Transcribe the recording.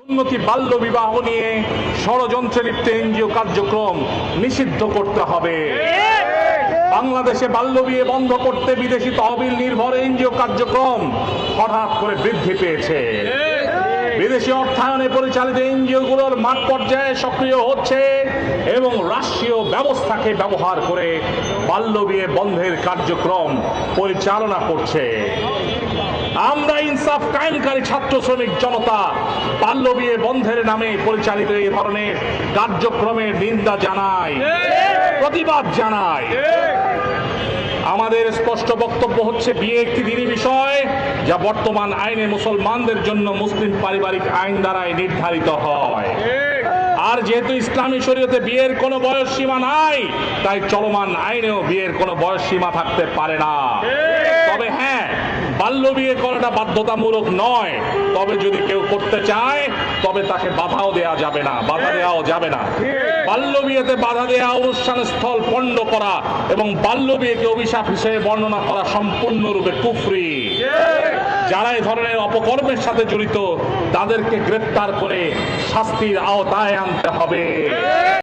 উন্নতি বাল্য বিবাহ নিয়ে ষড়যন্ত্রে লিপ্ত এনজিও কার্যক্রম নিষিদ্ধ করতে হবে। বাংলাদেশে বাল্য বিয়ে বন্ধ করতে বিদেশি তহবিল নির্ভর এনজিও কার্যক্রম হঠাৎ করে বৃদ্ধি পেয়েছে। বিদেশি অর্থায়নে পরিচালিত এনজিওগুলোর মাঠ পর্যায়ে সক্রিয় হচ্ছে এবং রাষ্ট্রীয় ব্যবস্থাকে ব্যবহার করে বাল্য বিয়ে বন্ধের কার্যক্রম পরিচালনা করছে। আমরা ইনসাফ কায়েমকারী ছাত্র শ্রমিক জনতা বাল্য বিয়ে বন্ধের নামে পরিচালিত এই ধরনের কার্যক্রমের নিন্দা জানাই, প্রতিবাদ জানাই। আমাদের স্পষ্ট বক্তব্য হচ্ছে, বিয়ে একটি দিনী বিষয় যা বর্তমান আইনে মুসলমানদের জন্য মুসলিম পারিবারিক আইন দ্বারাই নির্ধারিত হয়। আর যেহেতু ইসলামী শরীয়তে বিয়ের কোনো বয়স সীমা নাই, তাই চলমান আইনেও বিয়ের কোনো বয়স সীমা থাকতে পারে না। তবে হ্যাঁ, বাল্য বিয়ে করাটা বাধ্যতামূলক নয়। তবে যদি কেউ করতে চায় তবে তাকে বাধাও দেওয়া যাবে না, বাধা দেওয়াও যাবে না। বাল্য বিয়েতে বাধা দেওয়া, অনুষ্ঠান স্থল পণ্ড করা এবং বাল্য বিয়েকে অভিশাপ হিসেবে বর্ণনা করা সম্পূর্ণরূপে কুফরি। যারা এই ধরনের অপকর্মের সাথে জড়িত তাদেরকে গ্রেফতার করে শাস্তির আওতায় আনতে হবে।